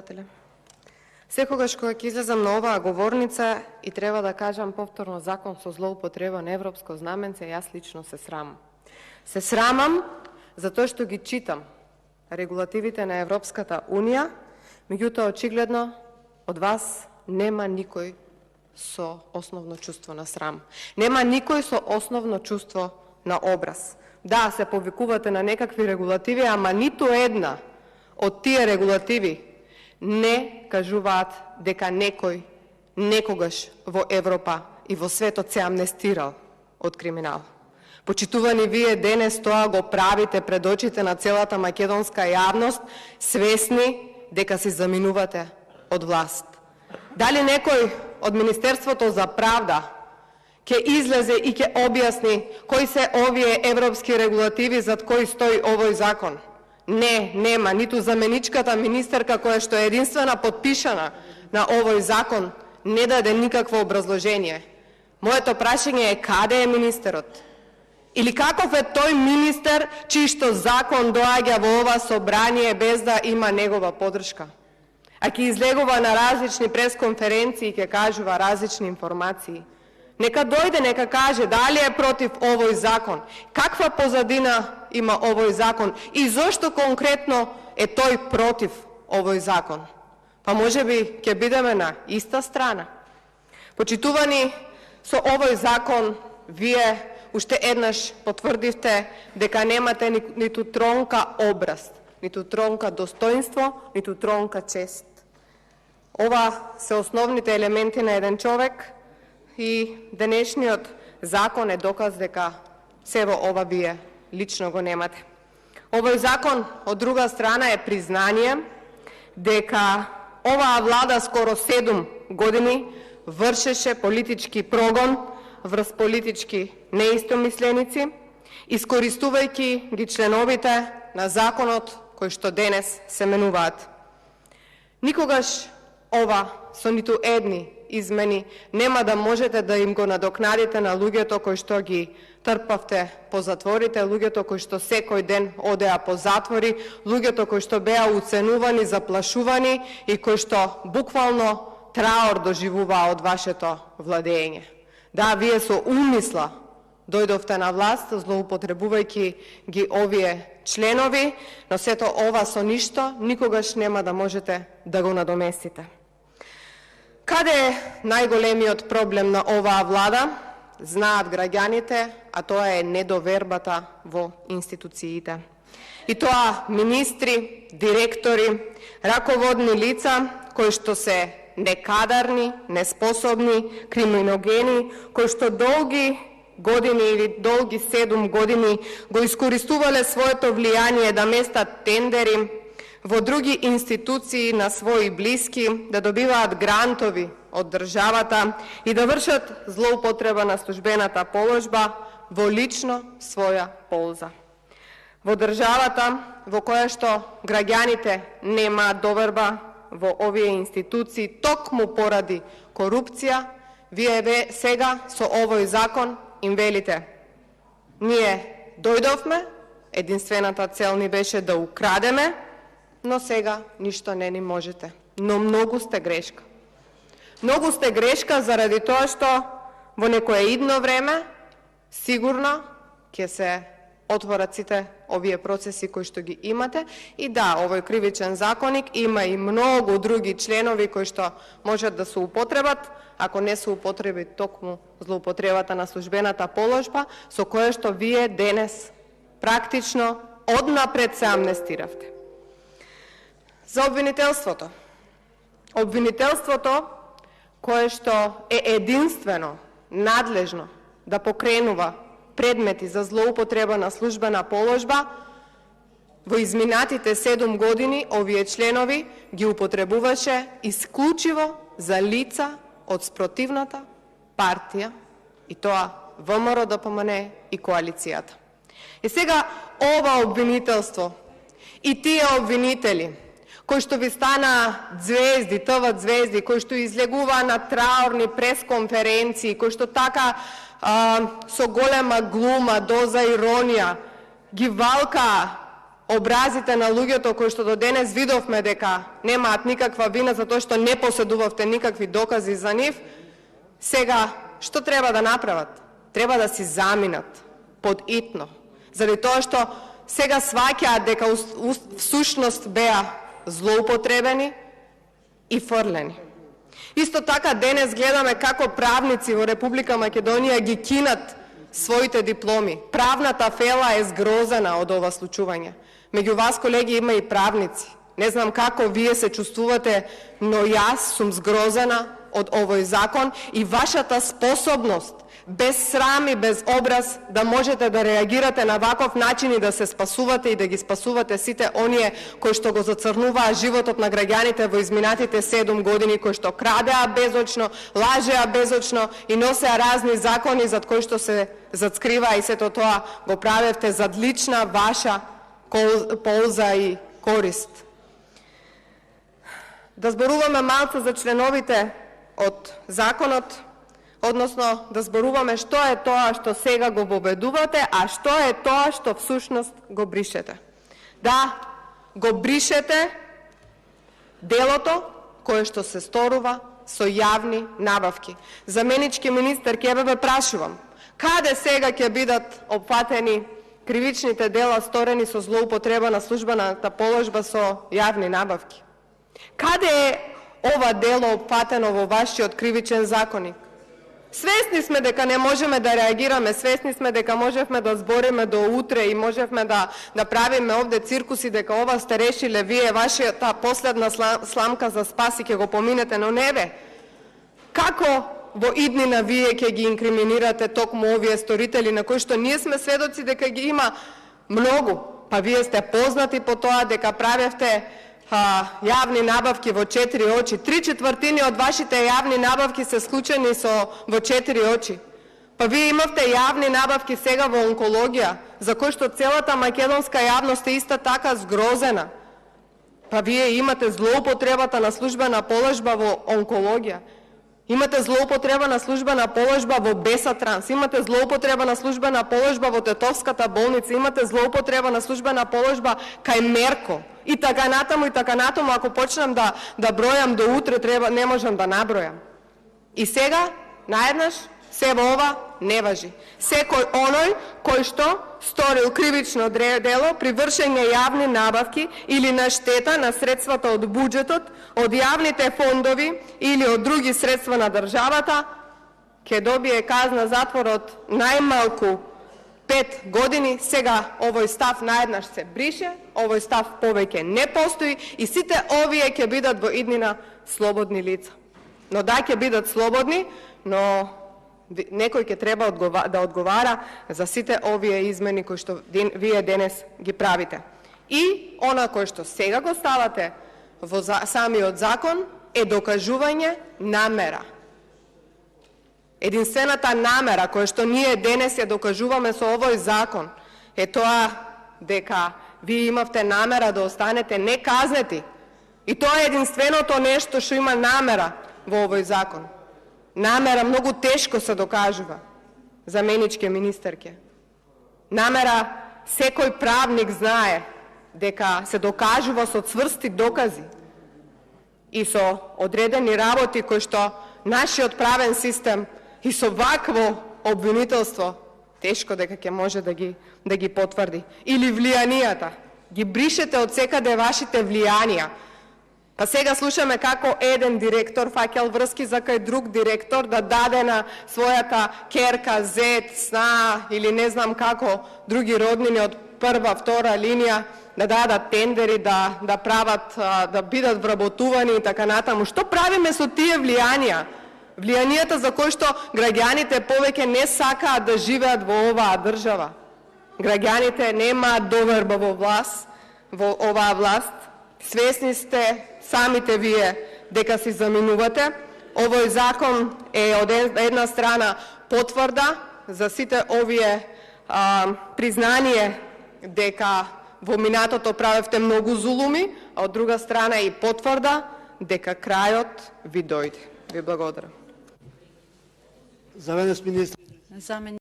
председателе. Секогаш кога ќе излезам на оваа говорница и треба да кажам повторно закон со злоупотреба на европско знаменце, јас лично се срамам. Се срамам затоа што ги читам регулативите на Европската Унија, меѓутоа очигледно од вас нема никој со основно чувство на срам. Нема никој со основно чувство на образ. Да, се повикувате на некакви регулативи, ама ниту една од тие регулативи не кажуваат дека некој некогаш во Европа и во светот се амнестирал од криминал. Почитувани, вие денес тоа го правите пред очите на целата македонска јавност, свесни дека си заминувате од власт. Дали некој од Министерството за правда ќе излезе и ќе објасни кои се овие европски регулативи зад кои стои овој закон? Не, нема. Ниту заменичката министерка која што е единствена подпишана на овој закон не даде никакво образложение. Моето прашање е каде е министерот? Или каков е тој министер чиј што закон доаѓа во ова собрание без да има негова поддршка? А ќе излегува на различни пресконференции и ќе кажува различни информации. Нека дојде, нека каже дали е против овој закон, каква позадина има овој закон и зошто конкретно е тој против овој закон. Па можеби ќе бидеме на иста страна. Почитувани, со овој закон вие уште еднаш потврдивте дека немате ниту тронка образ, ниту тронка достоинство, ниту тронка чест. Ова се основните елементи на еден човек и денешниот закон е доказ дека се во ова вие лично го немате. Овој закон, од друга страна, е признание дека оваа влада скоро 7 години вршеше политички прогон врз политички неистомисленици, искористувајќи ги членовите на законот кои што денес се менуваат. Никогаш ова со ниту едни измени нема да можете да им го надокнадите на луѓето кои што ги трпавте по затворите, луѓето кои што секој ден одеа по затвори, луѓето кои што беа уценувани, заплашувани и кои што буквално траор доживуваа од вашето владење. Да, вие со умисла дојдовте на власт, злоупотребувајќи ги овие членови, но сето ова со ништо никогаш нема да можете да го надоместите. Каде е најголемиот проблем на оваа влада? Знаат граѓаните, а тоа е недовербата во институциите. И тоа министри, директори, раководни лица кои што се некадарни, неспособни, криминогени, кои што долги години или долги 7 години го искористувале своето влијание да местат тендери во други институции на своји блиски, да добиваат грантови од државата и да вршат злоупотреба на службената положба во лично своја полза. Во државата во која што граѓаните немаат доверба во овие институции токму поради корупција, вие сега со овој закон им велите: ние дојдовме, единствената цел ни беше да украдеме, но сега ништо не ни можете. Но многу сте грешка. Многу сте грешка заради тоа што во некое идно време сигурно ќе се отворат сите овие процеси кои што ги имате. И да, овој кривичен законник има и многу други членови кои што можат да се употребат, ако не се употреби токму злоупотребата на службената положба, со која што вие денес практично однапред се амнестиравте. За обвинителството. Обвинителството кое што е единствено надлежно да покренува предмети за злоупотреба на службена положба, во изминатите 7 години овие членови ги употребуваше исклучиво за лица од спротивната партија, и тоа ВМРО, ДПМН и коалицијата. И сега ова обвинителство и тие обвинители кои што ви стана звезди, ТВ звезди, кои што излегуваа на траорни пресконференции, кои што така со голема глума, доза иронија ги валкаа образите на луѓето кои што до денес видовме дека немаат никаква вина затоа што не поседувавте никакви докази за нив, сега што треба да направат? Треба да си заминат под итно. Заради тоа што сега сваќаат дека всушност беа злоупотребени и фрлени. Исто така денес гледаме како правници во Република Македонија ги кинат своите дипломи. Правната фела е згрозена од ова случување. Меѓу вас, колеги, има и правници. Не знам како вие се чувствувате, но јас сум згрозена од овој закон и вашата способност, без срам и без образ, да можете да реагирате на ваков начин и да се спасувате и да ги спасувате сите оние кои што го зацрнуваа животот на граѓаните во изминатите 7 години, кои што крадеа безочно, лажеа безочно и носеа разни закони зад кои што се зацкрива и сето тоа го правевте зад лична ваша полза и корист. Да зборуваме малку за членовите од законот, односно да зборуваме што е тоа што сега го воведувате, а што е тоа што всушност го бришете. Да, го бришете делото кое што се сторува со јавни набавки. Заменички министер, ќе ве прашувам, каде сега ќе бидат опфатени кривичните дела сторени со злоупотреба на службената положба со јавни набавки? Каде е ова дело опфатено во вашиот кривичен законник? Свесни сме дека не можеме да реагираме, свесни сме дека можевме да збориме до утре и можевме да правиме овде циркуси, дека ова сте решиле вие, вашата последна сламка за спас и ќе го поминете, но не бе. Како во иднина вие ќе ги инкриминирате токму овие сторители на кои што ние сме сведоци дека ги има многу, па вие сте познати по тоа дека правевте јавни набавки во 4 очи. 3/4 од вашите јавни набавки се склучени во 4 очи. Па вие имавте јавни набавки сега во онкологија, за кои што целата македонска јавност е иста така згрозена. Па вие имате злоупотребата на службена положба во онкологија. Имате злоупотреба на службена положба во Бесатранс, имате злоупотреба на службена положба во Тетовската болница, имате злоупотреба на службена положба кај Мерко. И така натаму, ако почнам да бројам до утре, не можам да набројам. И сега, наеднаш, се во ова не важи. Секој оној кој што сторил кривично дело при вршење јавни набавки или на штета на средствата од буџетот, од јавните фондови или од други средства на државата, ќе добие казна затвор од најмалку 5 години. Сега овој став наеднаш се брише, овој став повеќе не постои и сите овие ќе бидат во иднина слободни лица. Но да, ќе бидат слободни, но некој ќе треба да одговара за сите овие измени кои што вие денес ги правите. И она кој што сега го ставате во самиот закон е докажување намера. Единствената намера која што ние денес ја докажуваме со овој закон е тоа дека вие имавте намера да останете неказнети. И тоа е единственото нешто што има намера во овој закон. Намера многу тешко се докажува, заменичке министерке. Намера секој правник знае дека се докажува со цврсти докази и со одредени работи кои што нашиот правен систем и со вакво обвинителство тешко дека ќе може да ги потврди. Или влијанијата. Ги бришете од секаде вашите влијанија. Па сега слушаме како еден директор фаќал врски за кај друг директор да даде на својата керка, зет, сна или не знам како други роднини од прва, втора линија да дадат тендери, да прават, да бидат вработувани и така натаму. Што правиме со тие влијанија? Влијанијата за кои што граѓаните повеќе не сакаат да живеат во оваа држава. Граѓаните немаат доверба во оваа власт. Свесни сте самите вие дека си заминувате. Овој закон е од една страна потврда за сите овие признание дека во минатото правевте многу зулуми, а од друга страна и потврда дека крајот ви дојде. Ви благодарам. Замениш министр.